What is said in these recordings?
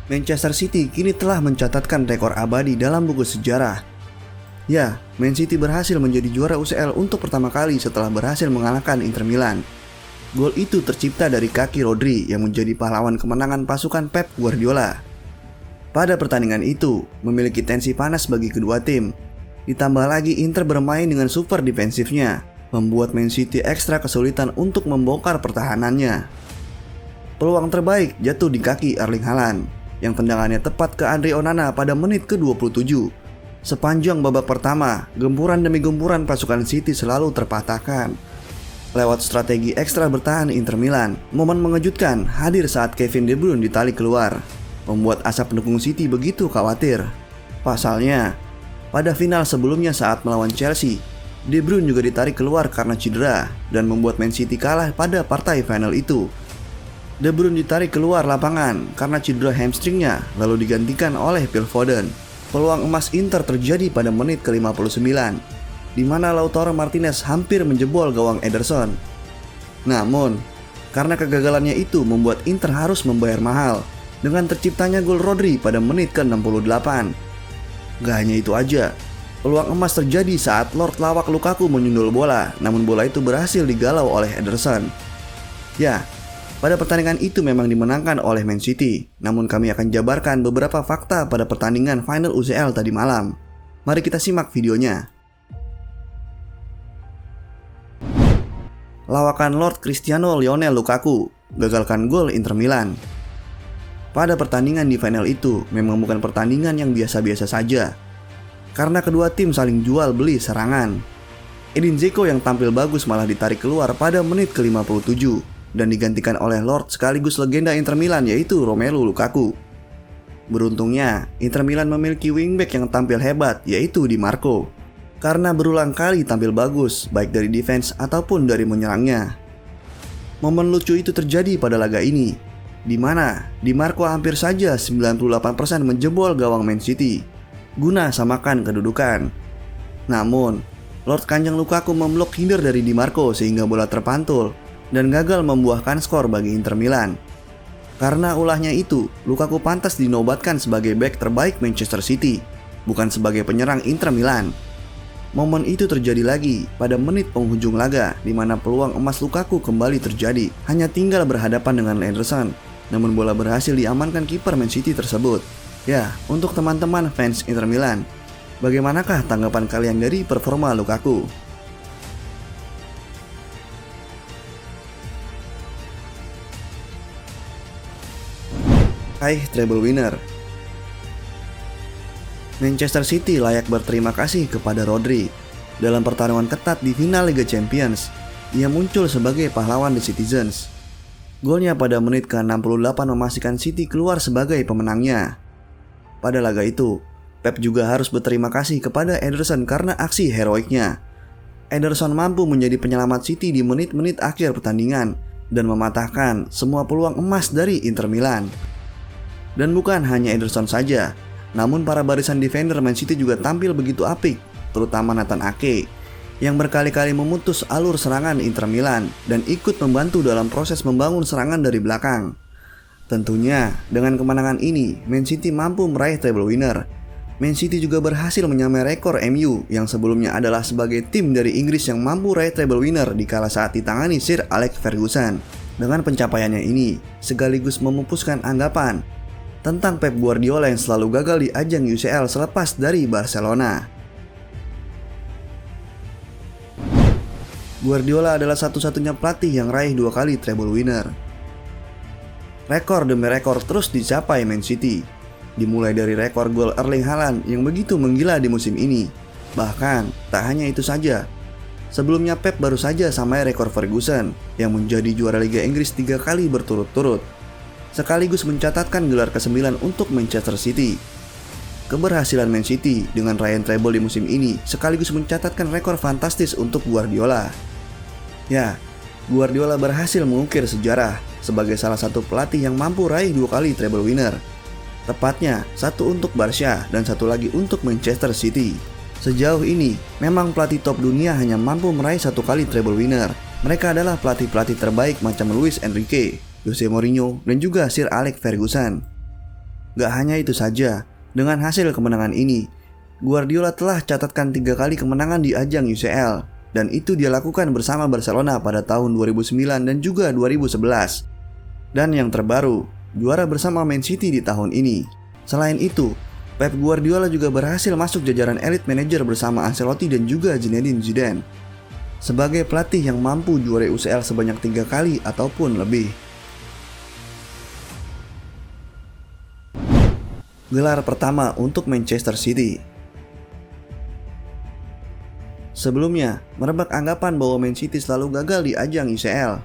Manchester City kini telah mencatatkan rekor abadi dalam buku sejarah. Ya, Man City berhasil menjadi juara UCL untuk pertama kali setelah berhasil mengalahkan Inter Milan. Gol itu tercipta dari kaki Rodri yang menjadi pahlawan kemenangan pasukan Pep Guardiola. Pada pertandingan itu, memiliki tensi panas bagi kedua tim. Ditambah lagi Inter bermain dengan super defensifnya, membuat Man City ekstra kesulitan untuk membongkar pertahanannya. Peluang terbaik jatuh di kaki Erling Haaland, yang tendangannya tepat ke Andre Onana pada menit ke-27. Sepanjang babak pertama, gempuran demi gempuran pasukan City selalu terpatahkan. Lewat strategi ekstra bertahan Inter Milan, momen mengejutkan hadir saat Kevin De Bruyne ditarik keluar, membuat asa pendukung City begitu khawatir. Pasalnya, pada final sebelumnya saat melawan Chelsea, De Bruyne juga ditarik keluar karena cedera dan membuat Man City kalah pada partai final itu. De Bruyne ditarik keluar lapangan karena cedera hamstringnya, lalu digantikan oleh Phil Foden. Peluang emas Inter terjadi pada menit ke-59, di mana Lautaro Martinez hampir menjebol gawang Ederson. Namun, karena kegagalannya itu membuat Inter harus membayar mahal dengan terciptanya gol Rodri pada menit ke-68. Gak hanya itu aja, peluang emas terjadi saat Lord lawak Lukaku menyundul bola, namun bola itu berhasil digalau oleh Ederson. Ya, pada pertandingan itu memang dimenangkan oleh Man City, namun kami akan jabarkan beberapa fakta pada pertandingan final UCL tadi malam. Mari kita simak videonya. Lawakan Lord Cristiano Lionel Lukaku gagalkan gol Inter Milan. Pada pertandingan di final itu memang bukan pertandingan yang biasa-biasa saja, karena kedua tim saling jual beli serangan. Edin Dzeko yang tampil bagus malah ditarik keluar pada menit ke-57 dan digantikan oleh Lord sekaligus legenda Inter Milan yaitu Romelu Lukaku. Beruntungnya, Inter Milan memiliki wingback yang tampil hebat yaitu Di Marco, karena berulang kali tampil bagus baik dari defense ataupun dari menyerangnya. Momen lucu itu terjadi pada laga ini, di mana Di Marco hampir saja 98% menjebol gawang Man City guna samakan kedudukan. Namun, Lord Kanjeng Lukaku memblok hinder dari Di Marco sehingga bola terpantul dan gagal membuahkan skor bagi Inter Milan. Karena ulahnya itu, Lukaku pantas dinobatkan sebagai bek terbaik Manchester City, bukan sebagai penyerang Inter Milan. Momen itu terjadi lagi pada menit penghujung laga, di mana peluang emas Lukaku kembali terjadi. Hanya tinggal berhadapan dengan Ederson, namun bola berhasil diamankan kiper Man City tersebut. Ya, untuk teman-teman fans Inter Milan, bagaimanakah tanggapan kalian dari performa Lukaku? Hai treble winner. Manchester City layak berterima kasih kepada Rodri. Dalam pertarungan ketat di final Liga Champions, ia muncul sebagai pahlawan The Citizens. Golnya pada menit ke-68 memastikan City keluar sebagai pemenangnya. Pada laga itu, Pep juga harus berterima kasih kepada Ederson karena aksi heroiknya. Ederson mampu menjadi penyelamat City di menit-menit akhir pertandingan dan mematahkan semua peluang emas dari Inter Milan. Dan bukan hanya Ederson saja, namun para barisan defender Man City juga tampil begitu apik, terutama Nathan Ake, yang berkali-kali memutus alur serangan Inter Milan dan ikut membantu dalam proses membangun serangan dari belakang. Tentunya, dengan kemenangan ini, Man City mampu meraih treble winner. Man City juga berhasil menyamai rekor MU yang sebelumnya adalah sebagai tim dari Inggris yang mampu meraih treble winner dikala saat ditangani Sir Alex Ferguson. Dengan pencapaiannya ini, sekaligus memupuskan anggapan tentang Pep Guardiola yang selalu gagal di ajang UCL selepas dari Barcelona. Guardiola adalah satu-satunya pelatih yang raih 2 kali treble winner. Rekor demi rekor terus dicapai Man City, dimulai dari rekor gol Erling Haaland yang begitu menggila di musim ini. Bahkan, tak hanya itu saja, sebelumnya Pep baru saja samai rekor Ferguson yang menjadi juara Liga Inggris 3 kali berturut-turut, sekaligus mencatatkan gelar ke-9 untuk Manchester City. Keberhasilan Man City dengan raihan treble di musim ini sekaligus mencatatkan rekor fantastis untuk Guardiola. Ya, Guardiola berhasil mengukir sejarah sebagai salah satu pelatih yang mampu raih 2 kali treble winner. Tepatnya, 1 untuk Barca dan 1 lagi untuk Manchester City. Sejauh ini, memang pelatih top dunia hanya mampu meraih 1 kali treble winner. Mereka adalah pelatih-pelatih terbaik macam Luis Enrique, Jose Mourinho, dan juga Sir Alex Ferguson. Gak hanya itu saja, dengan hasil kemenangan ini, Guardiola telah catatkan 3 kali kemenangan di ajang UCL, dan itu dia lakukan bersama Barcelona pada tahun 2009 dan juga 2011. Dan yang terbaru, juara bersama Man City di tahun ini. Selain itu, Pep Guardiola juga berhasil masuk jajaran elite manager bersama Ancelotti dan juga Zinedine Zidane, sebagai pelatih yang mampu juara UCL sebanyak 3 kali ataupun lebih. Gelar pertama untuk Manchester City. Sebelumnya, merebak anggapan bahwa Man City selalu gagal di ajang UCL.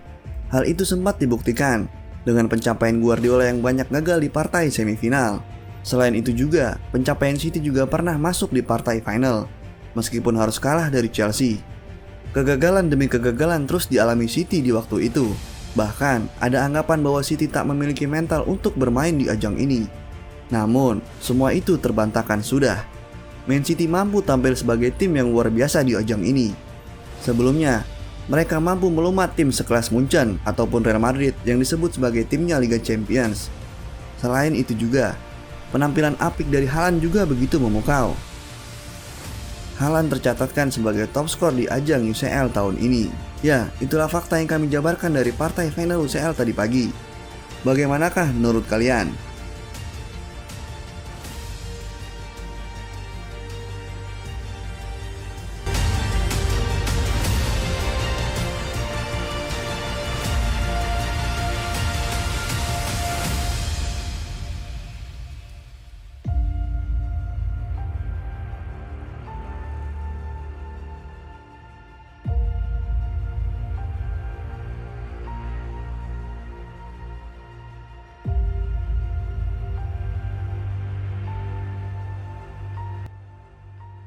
Hal itu sempat dibuktikan dengan pencapaian Guardiola yang banyak gagal di partai semifinal. Selain itu juga, pencapaian City juga pernah masuk di partai final, meskipun harus kalah dari Chelsea. Kegagalan demi kegagalan terus dialami City di waktu itu. Bahkan, ada anggapan bahwa City tak memiliki mental untuk bermain di ajang ini. Namun, semua itu terbantahkan sudah. Man City mampu tampil sebagai tim yang luar biasa di ajang ini. Sebelumnya, mereka mampu melumat tim sekelas Munchen ataupun Real Madrid yang disebut sebagai timnya Liga Champions. Selain itu juga, penampilan apik dari Haaland juga begitu memukau. Haaland tercatatkan sebagai top skor di ajang UCL tahun ini. Ya, itulah fakta yang kami jabarkan dari partai final UCL tadi pagi. Bagaimanakah menurut kalian?